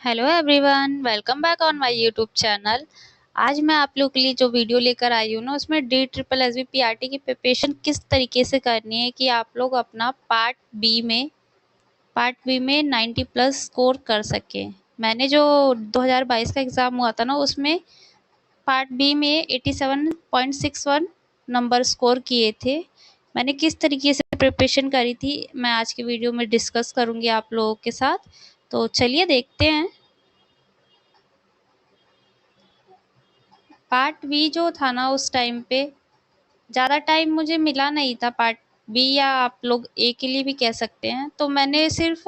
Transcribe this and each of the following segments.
Hello everyone, welcome back on my YouTube channel. आज मैं आप लोग के लिए जो वीडियो लेकर आई हूँ ना, उसमें D triple S B P R T की प्रिपरेशन किस तरीके से करनी है कि आप लोग अपना पार्ट बी में 90 प्लस स्कोर कर सकें। मैंने जो 2022 का एग्ज़ाम हुआ था ना, उसमें पार्ट बी में 87.61 नंबर स्कोर किए थे। मैंने किस तरीके से प्रिपरेशन करी थी, मैं आज की वीडियो में डिस्कस करूँगी आप लोगों के साथ। तो चलिए देखते हैं। पार्ट बी जो था ना, उस टाइम पे ज़्यादा टाइम मुझे मिला नहीं था पार्ट बी, या आप लोग ए के लिए भी कह सकते हैं। तो मैंने सिर्फ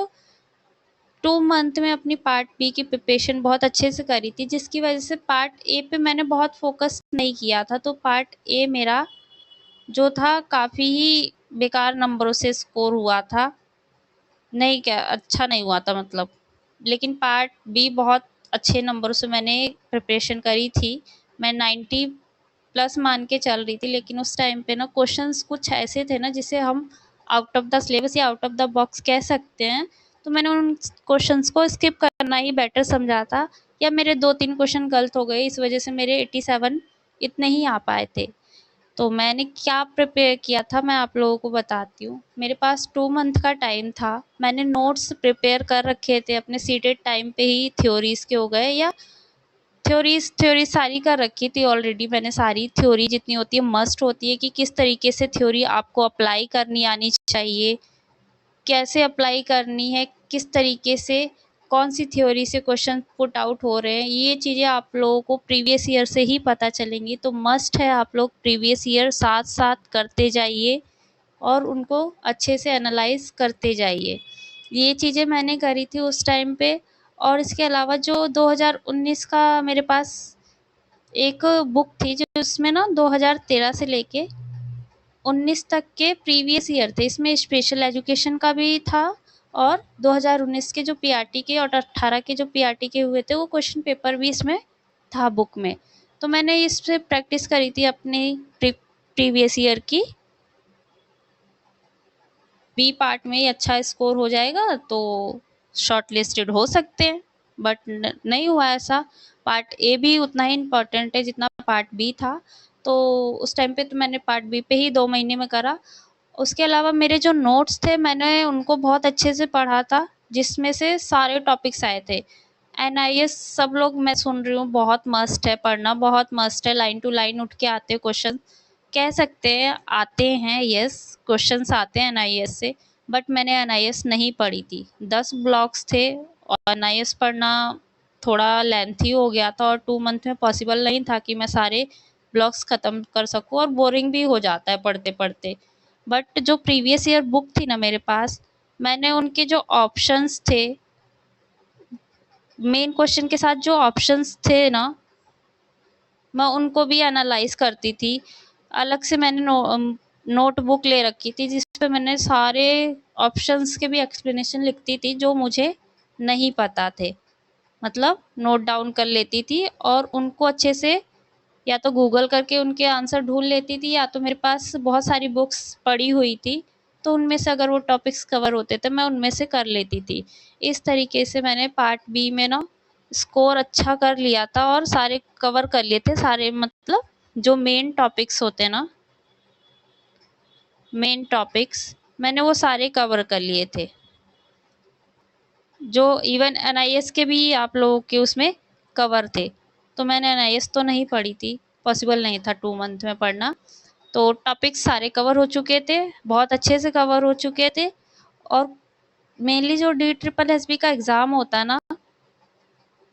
2 मंथ में अपनी पार्ट बी की प्रिपरेशन बहुत अच्छे से करी थी, जिसकी वजह से पार्ट ए पे मैंने बहुत फोकस नहीं किया था। तो पार्ट ए मेरा जो था काफ़ी ही बेकार नंबरों से स्कोर हुआ था, नहीं क्या अच्छा नहीं हुआ था मतलब। लेकिन पार्ट बी बहुत अच्छे नंबरों से मैंने प्रिपरेशन करी थी। मैं 90 प्लस मान के चल रही थी, लेकिन उस टाइम पे ना क्वेश्चंस कुछ ऐसे थे ना, जिसे हम आउट ऑफ द सिलेबस या आउट ऑफ द बॉक्स कह सकते हैं। तो मैंने उन क्वेश्चंस को स्किप करना ही बेटर समझा था, या मेरे 2-3 क्वेश्चन गलत हो गए, इस वजह से मेरे 87 इतने ही आ पाए थे। तो मैंने क्या प्रिपेयर किया था, मैं आप लोगों को बताती हूँ। मेरे पास 2 मंथ का टाइम था। मैंने नोट्स प्रिपेयर कर रखे थे अपने सीटेड टाइम पे ही, थ्योरीज के हो गए, या थ्योरी सारी कर रखी थी ऑलरेडी मैंने। सारी थ्योरी जितनी होती है मस्ट होती है कि किस तरीके से थ्योरी आपको अप्लाई करनी आनी चाहिए, कैसे अप्लाई करनी है, किस तरीके से कौन सी थ्योरी से क्वेश्चन पुट आउट हो रहे हैं, ये चीज़ें आप लोगों को प्रीवियस ईयर से ही पता चलेंगी। तो मस्ट है आप लोग प्रीवियस ईयर साथ साथ करते जाइए और उनको अच्छे से एनालाइज करते जाइए। ये चीज़ें मैंने करी थी उस टाइम पे। और इसके अलावा जो 2019 का मेरे पास एक बुक थी, जो उसमें ना 2013 से लेके 19 तक के प्रीवियस ईयर थे। इसमें स्पेशल एजुकेशन का भी था, और 2019 के जो पीआरटी के और 18 के जो पीआरटी के हुए थे, वो क्वेश्चन पेपर भी इसमें था बुक में। तो मैंने इससे प्रैक्टिस करी थी अपनी प्रीवियस ईयर की। बी पार्ट में ही अच्छा स्कोर हो जाएगा तो शॉर्ट लिस्टेड हो सकते हैं, बट नहीं हुआ ऐसा। पार्ट ए भी उतना ही इम्पोर्टेंट है जितना पार्ट बी था। तो उस टाइम पे तो मैंने पार्ट बी पे ही 2 महीने में करा। उसके अलावा मेरे जो नोट्स थे, मैंने उनको बहुत अच्छे से पढ़ा था, जिसमें से सारे टॉपिक्स आए थे। एनआईएस सब लोग मैं सुन रही हूँ बहुत मस्ट है पढ़ना, बहुत मस्ट है, लाइन टू लाइन उठ के आते हैं क्वेश्चन, कह सकते हैं आते हैं। यस, क्वेश्चंस आते हैं एनआईएस से, बट मैंने एनआईएस नहीं पढ़ी थी। 10 ब्लॉक्स थे, और एनआईएस पढ़ना थोड़ा लेंथी हो गया था, और 2 मंथ में पॉसिबल नहीं था कि मैं सारे ब्लॉक्स ख़त्म कर सकूं, और बोरिंग भी हो जाता है पढ़ते पढ़ते। बट जो प्रीवियस ईयर बुक थी ना मेरे पास, मैंने उनके जो ऑप्शंस थे, मेन क्वेश्चन के साथ जो ऑप्शंस थे ना, मैं उनको भी एनालाइज करती थी। अलग से मैंने नोटबुक ले रखी थी, जिस पे मैंने सारे ऑप्शंस के भी एक्सप्लेनेशन लिखती थी जो मुझे नहीं पता थे। मतलब नोट डाउन कर लेती थी, और उनको अच्छे से या तो गूगल करके उनके आंसर ढूंढ लेती थी, या तो मेरे पास बहुत सारी बुक्स पड़ी हुई थी, तो उनमें से अगर वो टॉपिक्स कवर होते थे, मैं उनमें से कर लेती थी। इस तरीके से मैंने पार्ट बी में ना स्कोर अच्छा कर लिया था, और सारे कवर कर लिए थे सारे, मतलब जो मेन टॉपिक्स होते हैं ना, मेन टॉपिक्स मैंने वो सारे कवर कर लिए थे, जो इवन एनआईएस के भी आप लोगों के उसमें कवर थे। तो मैंने एनआईएस तो नहीं पढ़ी थी, पॉसिबल नहीं था 2 मंथ में पढ़ना। तो टॉपिक्स सारे कवर हो चुके थे, बहुत अच्छे से कवर हो चुके थे। और मेनली जो डी ट्रिपल एस बी का एग्ज़ाम होता है ना,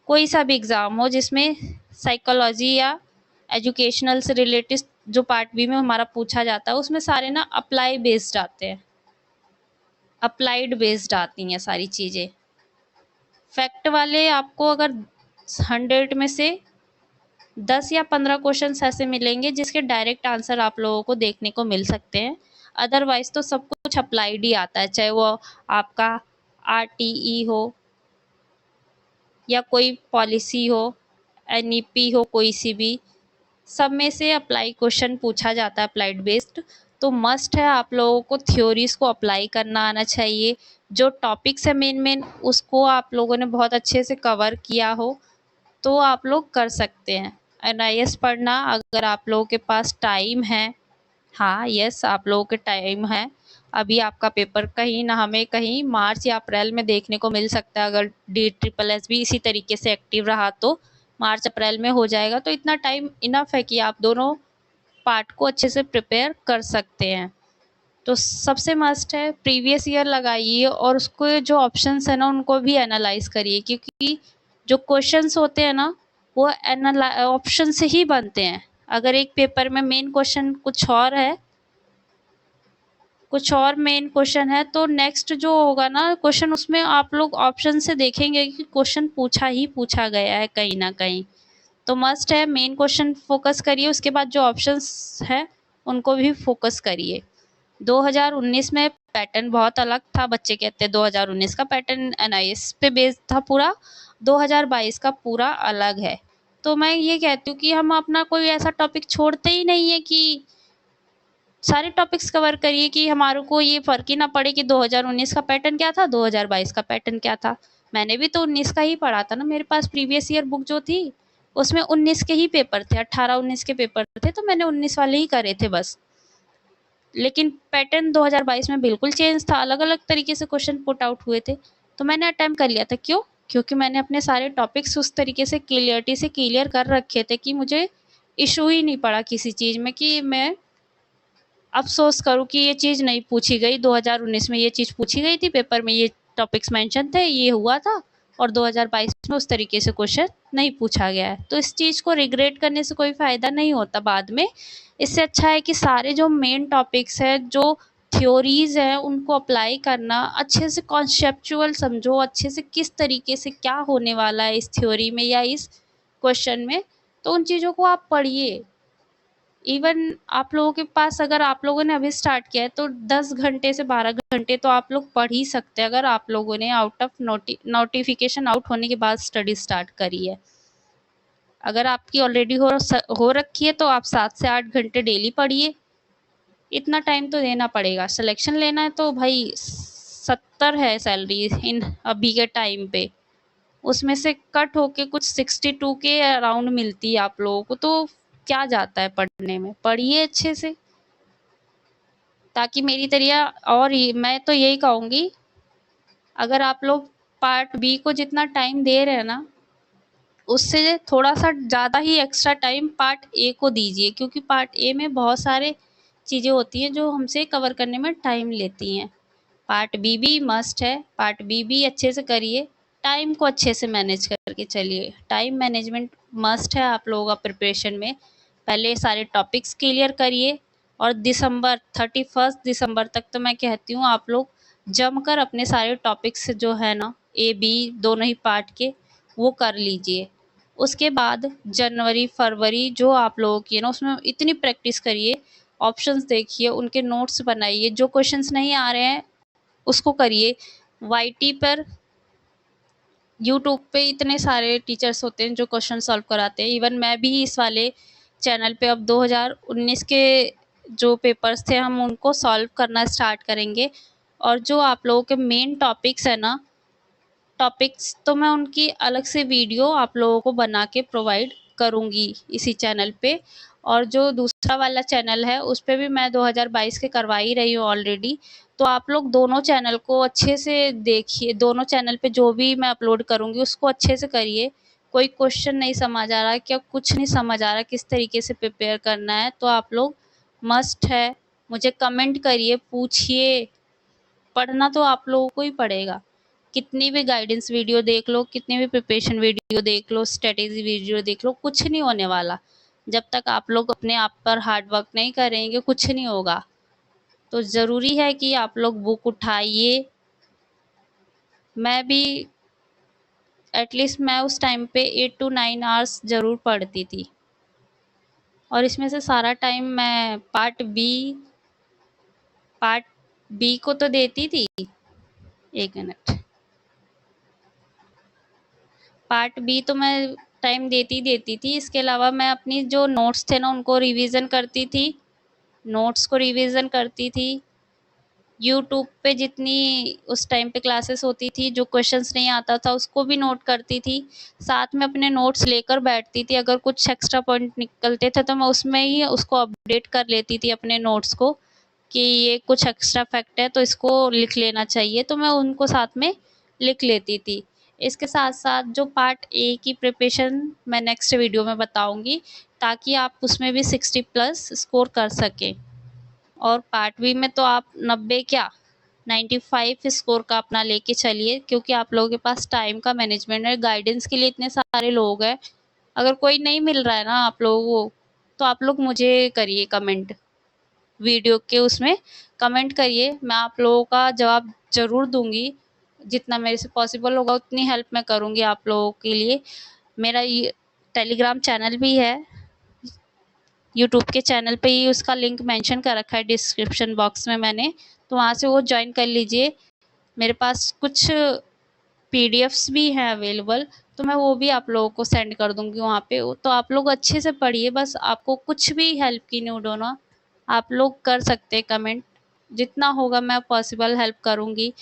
कोई सा भी एग्ज़ाम हो जिसमें साइकोलॉजी या एजुकेशनल से रिलेटेड जो पार्ट बी में हमारा पूछा जाता है, उसमें सारे ना अप्लाई बेस्ड आते हैं, अप्लाइड बेस्ड आती हैं सारी चीज़ें। फैक्ट वाले आपको अगर 100 में से 10 या 15 क्वेश्चंस ऐसे मिलेंगे जिसके डायरेक्ट आंसर आप लोगों को देखने को मिल सकते हैं। अदरवाइज तो सब कुछ अप्लाइड ही आता है, चाहे वो आपका आरटीई हो, या कोई पॉलिसी हो, एनईपी हो, कोई सी भी, सब में से अप्लाई क्वेश्चन पूछा जाता है, अप्लाइड बेस्ड। तो मस्ट है आप लोगों को थ्योरीज़ को अप्लाई करना आना चाहिए। जो टॉपिक्स है मेन उसको आप लोगों ने बहुत अच्छे से कवर किया हो तो आप लोग कर सकते हैं। एनआईएस पढ़ना अगर आप लोगों के पास टाइम है, हाँ यस आप लोगों के टाइम है। अभी आपका पेपर कहीं ना हमें कहीं मार्च या अप्रैल में देखने को मिल सकता है। अगर DSSS भी इसी तरीके से एक्टिव रहा तो मार्च अप्रैल में हो जाएगा। तो इतना टाइम इनफ है कि आप दोनों पार्ट को अच्छे से प्रिपेयर कर सकते हैं। तो सबसे मस्ट है प्रीवियस ईयर लगाइए और उसको जो ऑप्शंस है ना उनको भी एनालाइज करिए, क्योंकि जो क्वेश्चंस होते हैं ना वो ऑप्शन से ही बनते हैं। अगर एक पेपर में मेन क्वेश्चन कुछ और है, कुछ और मेन क्वेश्चन है, तो नेक्स्ट जो होगा ना क्वेश्चन उसमें आप लोग ऑप्शन से देखेंगे कि क्वेश्चन पूछा ही पूछा गया है कहीं ना कहीं। तो मस्ट है मेन क्वेश्चन फोकस करिए, उसके बाद जो ऑप्शंस है उनको भी फोकस करिए। 2019 में पैटर्न बहुत अलग था। बच्चे कहते हैं 2019 का पैटर्न एनआईएस पे बेस्ड था पूरा, 2022 का पूरा अलग है। तो मैं ये कहती हूँ कि हम अपना कोई ऐसा टॉपिक छोड़ते ही नहीं है कि सारे टॉपिक्स कवर करिए कि हमारे को ये फ़र्क ही ना पड़े कि 2019 का पैटर्न क्या था, 2022 का पैटर्न क्या था। मैंने भी तो 19 का ही पढ़ा था ना, मेरे पास प्रीवियस ईयर बुक जो थी उसमें 19 के ही पेपर थे, 18-19 के पेपर थे, तो मैंने 19 वाले ही करे थे बस। लेकिन पैटर्न 2022 में बिल्कुल चेंज था, अलग अलग तरीके से क्वेश्चन पुट आउट हुए थे, तो मैंने अटेम्प्ट कर लिया था। क्यों? क्योंकि मैंने अपने सारे टॉपिक्स उस तरीके से क्लियरिटी से क्लियर कर रखे थे कि मुझे इशू ही नहीं पड़ा किसी चीज़ में कि मैं अफ़सोस करूँ कि ये चीज़ नहीं पूछी गई। 2019 में ये चीज़ पूछी गई थी, पेपर में ये टॉपिक्स मेंशन थे, ये हुआ था, और 2022 में उस तरीके से क्वेश्चन नहीं पूछा गया है। तो इस चीज़ को रिग्रेट करने से कोई फ़ायदा नहीं होता बाद में। इससे अच्छा है कि सारे जो मेन टॉपिक्स हैं, जो थ्योरीज़ हैं, उनको अप्लाई करना, अच्छे से कॉन्सेप्चुअल समझो, अच्छे से किस तरीके से क्या होने वाला है इस थ्योरी में या इस क्वेश्चन में, तो उन चीज़ों को आप पढ़िए। इवन आप लोगों के पास, अगर आप लोगों ने अभी स्टार्ट किया है तो 10 घंटे से 12 घंटे तो आप लोग पढ़ ही सकते हैं, अगर आप लोगों ने आउट ऑफ नोटिफिकेशन आउट होने के बाद स्टडी स्टार्ट करी है। अगर आपकी ऑलरेडी हो रखी है तो आप 7 से 8 घंटे डेली पढ़िए। इतना टाइम तो देना पड़ेगा। सिलेक्शन लेना है तो भाई 70 है सैलरी इन अभी के टाइम पे, उसमें से कट होके कुछ 62 के अराउंड मिलती है आप लोगों को, तो क्या जाता है पढ़ने में। पढ़िए अच्छे से, ताकि मेरी तरह और मैं तो यही कहूँगी, अगर आप लोग पार्ट बी को जितना टाइम दे रहे हैं ना उससे थोड़ा सा ज़्यादा ही एक्स्ट्रा टाइम पार्ट ए को दीजिए, क्योंकि पार्ट ए में बहुत सारे चीज़ें होती हैं जो हमसे कवर करने में टाइम लेती हैं। पार्ट बी भी मस्ट है, पार्ट बी भी अच्छे से करिए, टाइम को अच्छे से मैनेज करके चलिए। टाइम मैनेजमेंट मस्ट है आप लोगों का प्रिपरेशन में। पहले सारे टॉपिक्स क्लियर करिए और 31 दिसंबर तक तो मैं कहती हूँ आप लोग जमकर अपने सारे टॉपिक्स जो है ना ए बी दोनों ही पार्ट के वो कर लीजिए। उसके बाद जनवरी फरवरी जो आप लोगों की है ना उसमें इतनी प्रैक्टिस करिए, ऑप्शंस देखिए, उनके नोट्स बनाइए, जो क्वेश्चंस नहीं आ रहे हैं उसको करिए। वाईटी पर, यूट्यूब पे इतने सारे टीचर्स होते हैं जो क्वेश्चन सॉल्व कराते हैं। इवन मैं भी इस वाले चैनल पे अब 2019 के जो पेपर्स थे हम उनको सॉल्व करना स्टार्ट करेंगे। और जो आप लोगों के मेन टॉपिक्स है ना, टॉपिक्स तो मैं उनकी अलग से वीडियो आप लोगों को बना के प्रोवाइड करूँगी इसी चैनल पे। और जो दूसरा वाला चैनल है उस पे भी मैं 2022 के करवा ही रही हूँ ऑलरेडी। तो आप लोग दोनों चैनल को अच्छे से देखिए, दोनों चैनल पे जो भी मैं अपलोड करूँगी उसको अच्छे से करिए। कोई क्वेश्चन नहीं समझ आ रहा, क्या कुछ नहीं समझ आ रहा किस तरीके से प्रिपेयर करना है, तो आप लोग मस्ट है मुझे कमेंट करिए, पूछिए। पढ़ना तो आप लोगों को ही पड़ेगा। कितनी भी गाइडेंस वीडियो देख लो, कितनी भी प्रिपरेशन वीडियो देख लो, स्ट्रेटेजी वीडियो देख लो, कुछ नहीं होने वाला। जब तक आप लोग अपने आप पर हार्ड वर्क नहीं करेंगे कुछ नहीं होगा। तो ज़रूरी है कि आप लोग बुक उठाइए। मैं भी एटलीस्ट मैं उस टाइम पे 8 to 9 आवर्स ज़रूर पढ़ती थी, और इसमें से सारा टाइम मैं पार्ट बी को तो देती थी। एक मिनट, पार्ट बी तो मैं टाइम देती थी। इसके अलावा मैं अपनी जो नोट्स थे ना उनको रिवीजन करती थी। नोट्स को रिवीजन करती थी। यूट्यूब पे जितनी उस टाइम पे क्लासेस होती थी, जो क्वेश्चंस नहीं आता था उसको भी नोट करती थी। साथ में अपने नोट्स लेकर बैठती थी, अगर कुछ एक्स्ट्रा पॉइंट निकलते थे तो मैं उसमें ही उसको अपडेट कर लेती थी अपने नोट्स को, कि ये कुछ एक्स्ट्रा फैक्ट है तो इसको लिख लेना चाहिए, तो मैं उनको साथ में लिख लेती थी। इसके साथ साथ जो पार्ट ए की प्रिपरेशन मैं नेक्स्ट वीडियो में बताऊंगी, ताकि आप उसमें भी 60 प्लस स्कोर कर सकें। और पार्ट बी में तो आप 90 क्या 95 स्कोर का अपना लेके चलिए, क्योंकि आप लोगों के पास टाइम का मैनेजमेंट है। गाइडेंस के लिए इतने सारे लोग हैं, अगर कोई नहीं मिल रहा है ना आप लोगों को, तो आप लोग मुझे करिए कमेंट, वीडियो के उसमें कमेंट करिए, मैं आप लोगों का जवाब ज़रूर दूंगी। जितना मेरे से पॉसिबल होगा उतनी हेल्प मैं करूंगी आप लोगों के लिए। मेरा ये टेलीग्राम चैनल भी है, यूट्यूब के चैनल पे ही उसका लिंक मेंशन कर रखा है डिस्क्रिप्शन बॉक्स में मैंने, तो वहाँ से वो ज्वाइन कर लीजिए। मेरे पास कुछ पीडीएफ्स भी हैं अवेलेबल, तो मैं वो भी आप लोगों को सेंड कर दूंगी वहाँ पे। तो आप लोग अच्छे से पढ़िए, बस आपको कुछ भी हेल्प की नीड हो ना, आप लोग कर सकते हैं कमेंट, जितना होगा मैं पॉसिबल हेल्प करूँगी।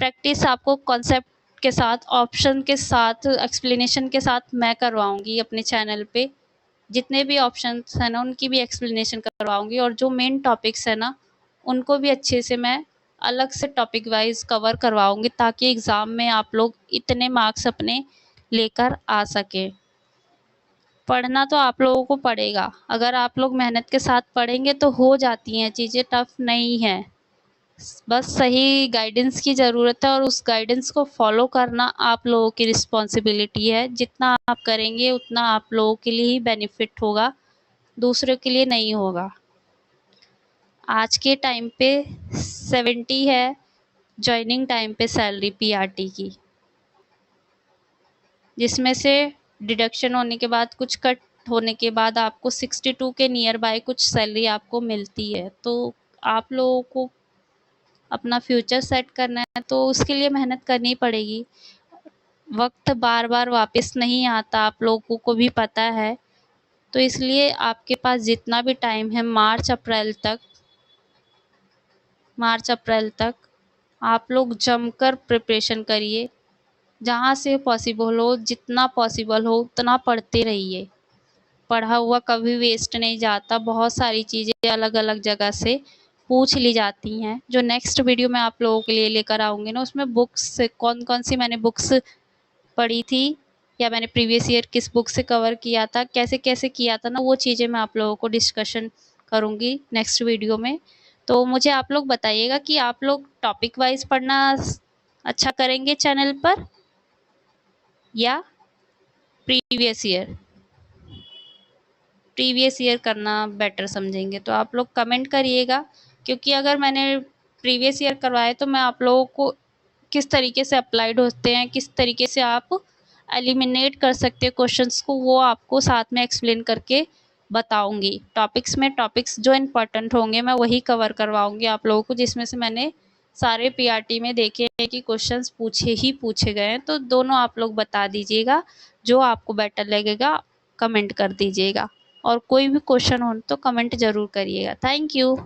प्रैक्टिस आपको कॉन्सेप्ट के साथ, ऑप्शन के साथ, एक्सप्लेनेशन के साथ मैं करवाऊँगी अपने चैनल पे। जितने भी ऑप्शंस हैं ना उनकी भी एक्सप्लेनेशन करवाऊँगी, और जो मेन टॉपिक्स हैं ना उनको भी अच्छे से मैं अलग से टॉपिक वाइज कवर करवाऊँगी, ताकि एग्ज़ाम में आप लोग इतने मार्क्स अपने लेकर आ सकें। पढ़ना तो आप लोगों को पड़ेगा, अगर आप लोग मेहनत के साथ पढ़ेंगे तो हो जाती हैं चीज़ें, टफ नहीं है। बस सही गाइडेंस की ज़रूरत है, और उस गाइडेंस को फॉलो करना आप लोगों की रिस्पॉन्सिबिलिटी है। जितना आप करेंगे उतना आप लोगों के लिए ही बेनिफिट होगा, दूसरों के लिए नहीं होगा। आज के टाइम पे 70 है जॉइनिंग टाइम पे सैलरी पीआरटी की, जिसमें से डिडक्शन होने के बाद, कुछ कट होने के बाद आपको 62 के नियर बाय कुछ सैलरी आपको मिलती है। तो आप लोगों को अपना फ्यूचर सेट करना है तो उसके लिए मेहनत करनी पड़ेगी। वक्त बार बार वापस नहीं आता, आप लोगों को भी पता है। तो इसलिए आपके पास जितना भी टाइम है, मार्च अप्रैल तक आप लोग जमकर प्रिपरेशन करिए। जहाँ से पॉसिबल हो, जितना पॉसिबल हो उतना पढ़ते रहिए। पढ़ा हुआ कभी वेस्ट नहीं जाता। बहुत सारी चीज़ें अलग अलग जगह से पूछ ली जाती हैं। जो नेक्स्ट वीडियो मैं आप लोगों के लिए लेकर आऊँगी ना, उसमें बुक्स कौन कौन सी मैंने बुक्स पढ़ी थी, या मैंने प्रीवियस ईयर किस बुक से कवर किया था, कैसे कैसे किया था ना, वो चीज़ें मैं आप लोगों को डिस्कशन करूँगी नेक्स्ट वीडियो में। तो मुझे आप लोग बताइएगा कि आप लोग टॉपिक वाइज पढ़ना अच्छा करेंगे चैनल पर, या प्रीवियस ईयर करना बेटर समझेंगे। तो आप लोग कमेंट करिएगा, क्योंकि अगर मैंने प्रीवियस ईयर करवाए तो मैं आप लोगों को किस तरीके से अप्लाइड होते हैं, किस तरीके से आप एलिमिनेट कर सकते हैं क्वेश्चंस को, वो आपको साथ में एक्सप्लेन करके बताऊंगी। टॉपिक्स जो इम्पोर्टेंट होंगे मैं वही कवर करवाऊंगी आप लोगों को, जिसमें से मैंने सारे पीआरटी में देखे हैं कि क्वेश्चंस पूछे गए हैं। तो दोनों आप लोग बता दीजिएगा, जो आपको बेटर लगेगा कमेंट कर दीजिएगा। और कोई भी क्वेश्चन हो तो कमेंट ज़रूर करिएगा। Thank you.